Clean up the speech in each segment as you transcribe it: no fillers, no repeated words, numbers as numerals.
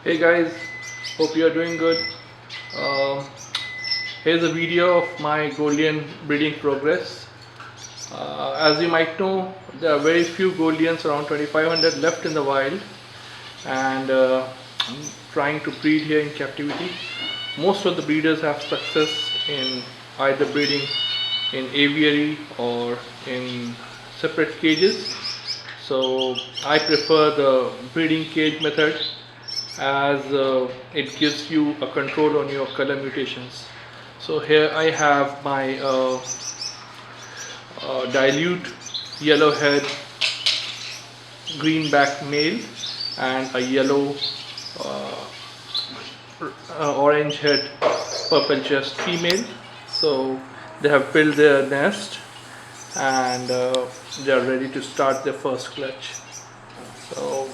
Hey guys, hope you are doing good. Um Here's a video of my Gouldian breeding progress. As you might know, there are very few Gouldians, around 2500 left in the wild, and I'm trying to breed here in captivity. Most of the breeders have success in either breeding in aviary or in separate cages. So I prefer the breeding cage method, as it gives you a control on your color mutations. So here I have my dilute yellowhead greenback male and a yellow uh, orange head purple chest female. So they have built their nest, and they are ready to start their first clutch. So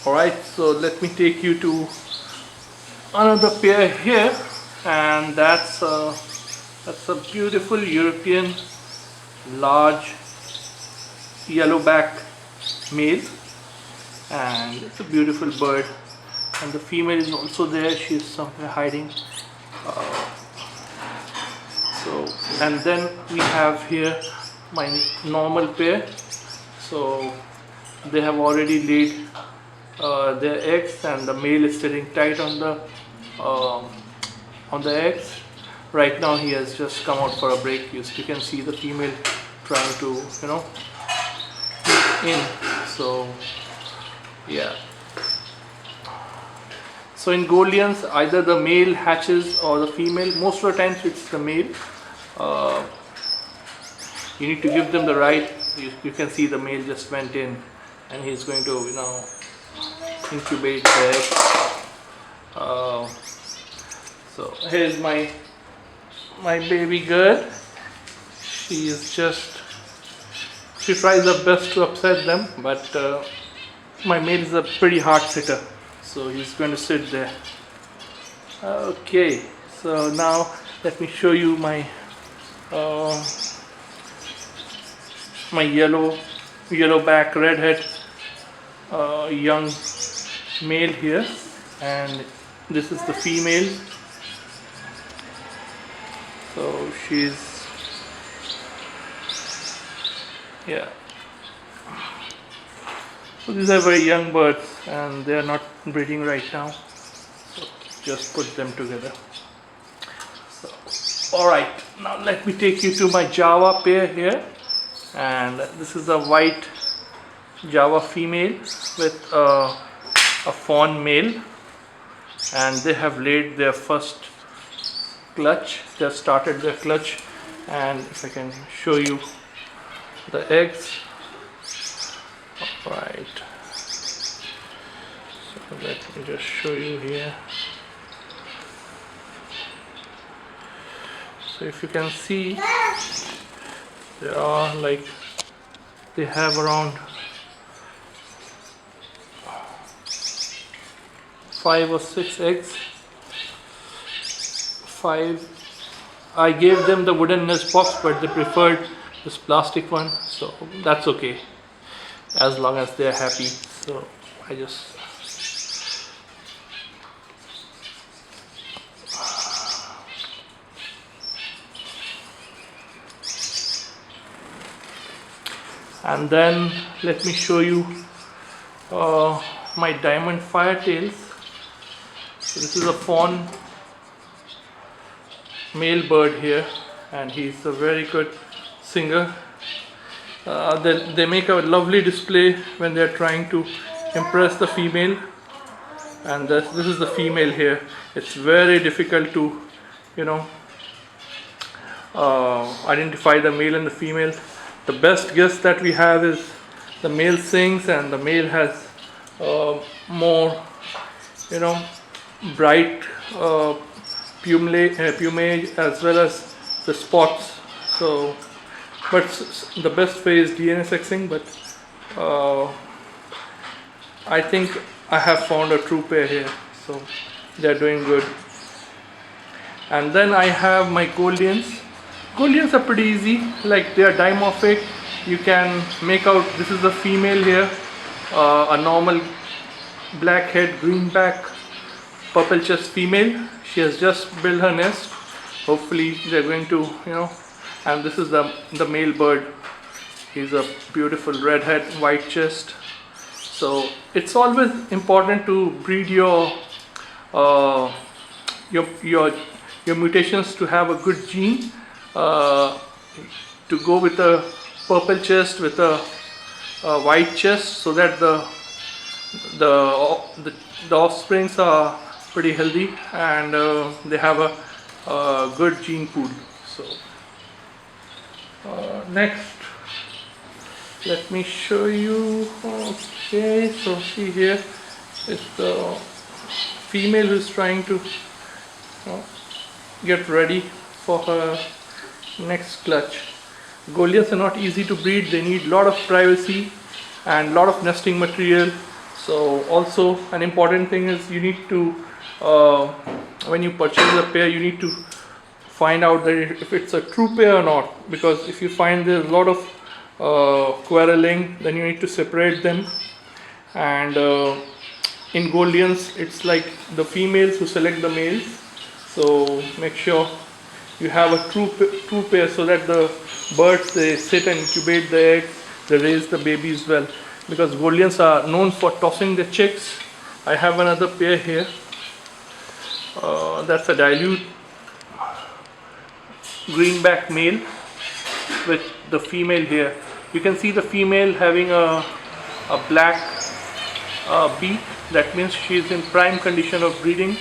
alright, so let me take you to another pair here, and that's a beautiful European large yellowback male, and it's a beautiful bird, and the female is also there. She's somewhere hiding. So and then we have here my normal pair. So they have already laid their eggs, and the male is sitting tight on the eggs. Right now he has just come out for a break. You can see the female trying to in. So yeah, so in Gouldians, either the male hatches or the female. Most of the times it's the male. You need to give them the right. You can see the male just went in, and he's going to incubate the egg. So here's my baby girl. She tries her best to upset them, but my male is a pretty hard sitter, so he's going to sit there. Okay, so now let me show you my yellowback redhead young male here, and this is the female. So so these are very young birds, and they are not breeding right now, so just put them together. So alright, now let me take you to my Java pair here, and this is a white Java female with a fawn male, and they have laid their first clutch. They have started their clutch, and if I can show you the eggs. Alright, so let me just show you here. So if you can see, they have around 5 or 6 eggs. 5. I gave them the wooden nest box, but they preferred this plastic one, so that's okay as long as they're happy. So I just and then let me show you my diamond firetails. So this is a fawn male bird here, and he's a very good singer. They make a lovely display when they're trying to impress the female, and this is the female here. It's very difficult to identify the male and the female. The best guess that we have is the male sings, and the male has more bright plumage as well as the spots. So but the best way is DNA sexing, but I think I have found a true pair here, so they're doing good. And then I have my Gouldians. Gouldians are pretty easy, like they are dimorphic. You can make out, this is the female here, a normal blackhead greenback purple chest female. She has just built her nest. Hopefully they're going to, and this is the male bird. He's a beautiful redhead white chest. So it's always important to breed your mutations to have a good gene, to go with a purple chest with a white chest, so that the offsprings are pretty healthy and they have a good gene pool. So next, let me show you. Okay, so see here is the female who is trying to get ready for her next clutch. Gouldians are not easy to breed. They need a lot of privacy and a lot of nesting material. So also an important thing is you need to, when you purchase a pair, you need to find out that if it's a true pair or not, because if you find there's a lot of quarreling, then you need to separate them. And in Gouldians it's like the females who select the males, so make sure you have a true pair, so that the birds, they sit and incubate the eggs, they raise the babies well, because Gouldians are known for tossing the chicks. I have another pair here, that's a dilute greenback male with the female here. You can see the female having a black beak. That means she is in prime condition of breeding,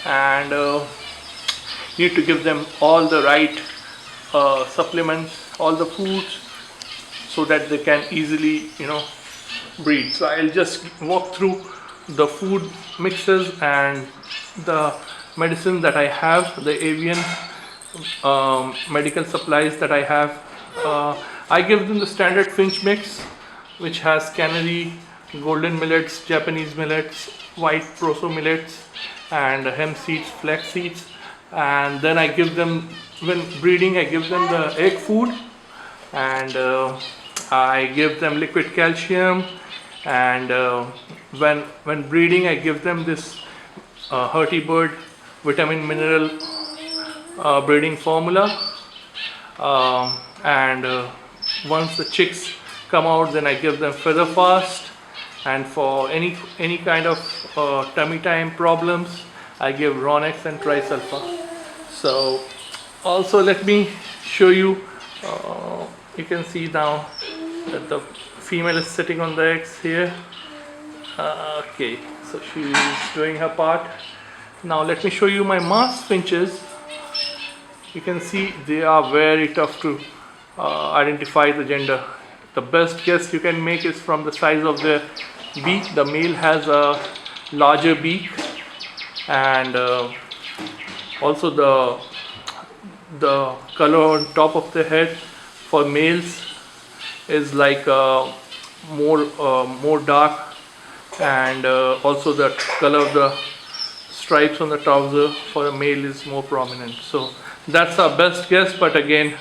and you need to give them all the right supplements, all the foods, so that they can easily breed. So I'll just walk through the food mixes and the medicine that I have, the avian medical supplies that I have. I give them the standard finch mix, which has canary, golden millets, Japanese millets, white proso millets, and hemp seeds, flax seeds. And then I give them, when breeding, I give them the egg food, and I give them liquid calcium. And when breeding, I give them this Hearty Bird vitamin mineral breeding formula. And once the chicks come out, then I give them feather fast. And for any kind of tummy time problems, I give Ronex and Trisulfa. So also let me show you, you can see now that the female is sitting on the eggs here. Okay, so she is doing her part. Now let me show you my Mosque Finches. You can see they are very tough to identify the gender. The best guess you can make is from the size of their beak. The male has a larger beak, and also the color on top of the head for males is like more dark, and also the color of the stripes on the trouser for the male is more prominent. So that's our best guess, but again,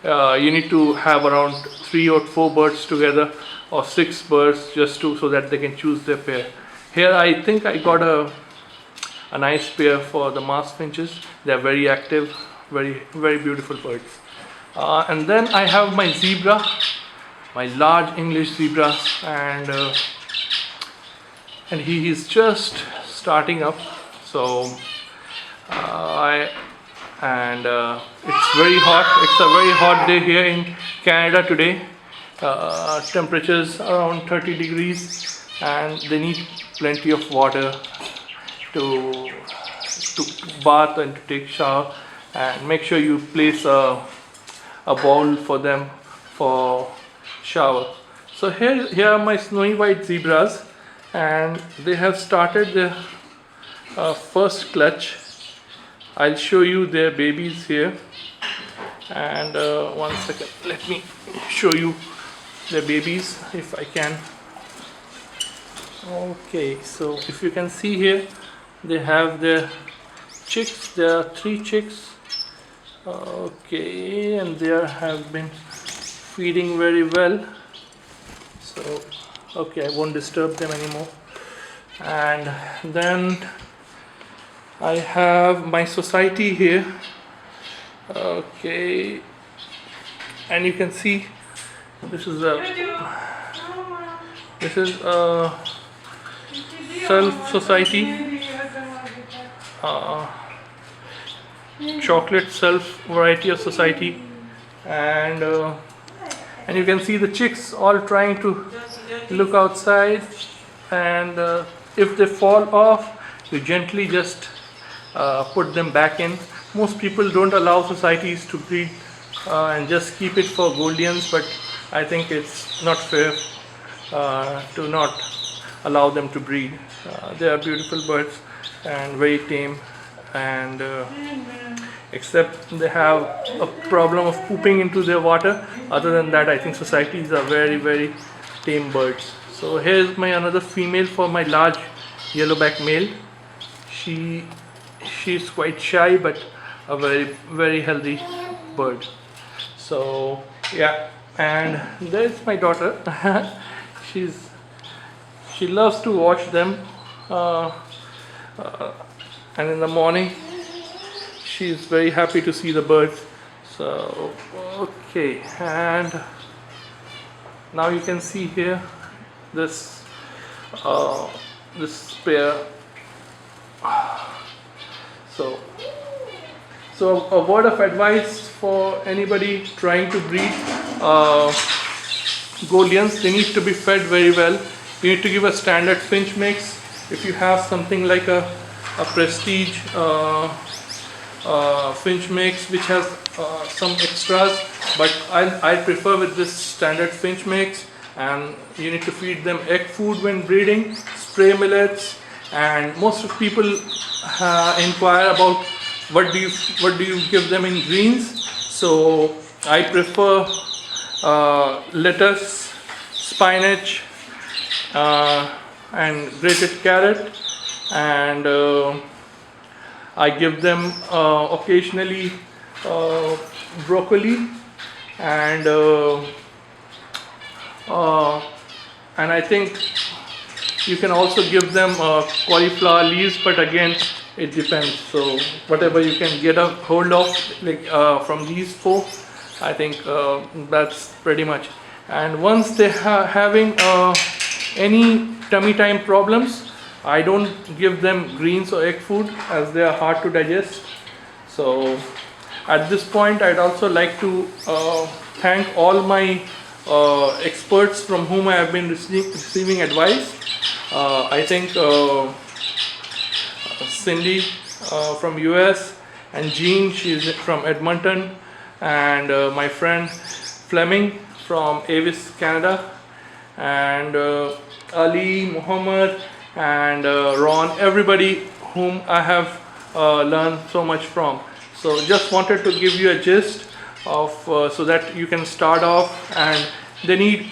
you need to have around 3 or 4 birds together, or 6 birds, just so that they can choose their pair. Here I think I got a nice pair for the Mosque Finches. They are very active, very beautiful birds. And then I have my zebra, my large English zebra, and he is just starting up. So it's very hot. It's a very hot day here in Canada today. Temperatures around 30 degrees, and they need plenty of water to bath and to take shower. And make sure you place a bowl for them for shower. So here are my snowy white zebras, and they have started their first clutch. I'll show you their babies here, and 1 second, let me show you their babies if I can. Okay, so if you can see here, they have their chicks. There are 3 chicks. Okay, and they have been feeding very well. So okay, I won't disturb them anymore. And then I have my society here. Okay, and you can see this is a self society, uh, chocolate self variety of society, and you can see the chicks all trying to look outside, and if they fall off, you gently just put them back in. Most people don't allow societies to breed and just keep it for Gouldians, but I think it's not fair to not allow them to breed. They are beautiful birds and very tame, and except they have a problem of pooping into their water. Other than that, I think societies are very tame birds. So here's my another female for my large yellowback male. She's quite shy, but a very healthy bird. So yeah, and there's my daughter. She loves to watch them, and in the morning she's very happy to see the birds. So okay, and now you can see here this this pair. So a word of advice for anybody trying to breed Gouldians: they need to be fed very well. You need to give a standard finch mix. If you have something like a prestige finch mix which has some extras, but I prefer with this standard finch mix. And you need to feed them egg food when breeding, spray millets, and most of people inquire about what do you give them in greens. So I prefer lettuce, spinach, and grated carrot, and I give them occasionally broccoli, and I think you can also give them cauliflower leaves, but again it depends. So whatever you can get a hold of, like from these four, I think that's pretty much. And once they are having any tummy time problems, I don't give them greens or egg food, as they are hard to digest. So at this point, I'd also like to thank all my experts from whom I have been receiving advice. I think Cindy from US, and Jean, she's from Edmonton, and my friend Fleming from Avis, Canada, and Ali, Muhammad, and Ron, everybody whom I have learned so much from. So just wanted to give you a gist of so that you can start off. And they need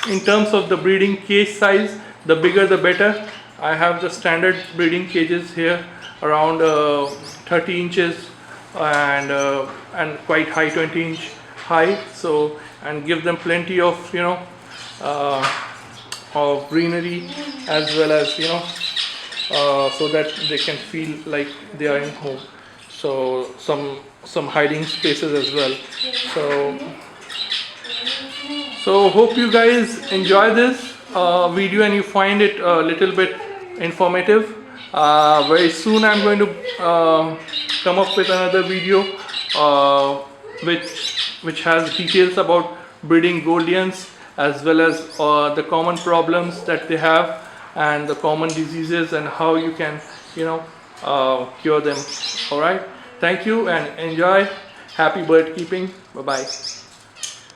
in terms of the breeding cage size, the bigger the better. I have the standard breeding cages here around 30 inches and quite high, 20-inch high. So, and give them plenty of of greenery, as well as so that they can feel like they are in home. So some hiding spaces as well. So hope you guys enjoy this video and you find it a little bit informative. Very soon I'm going to come up with another video which has details about breeding Gouldians, as well as the common problems that they have and the common diseases and how you can cure them. All right, thank you and enjoy. Happy bird keeping. Bye bye.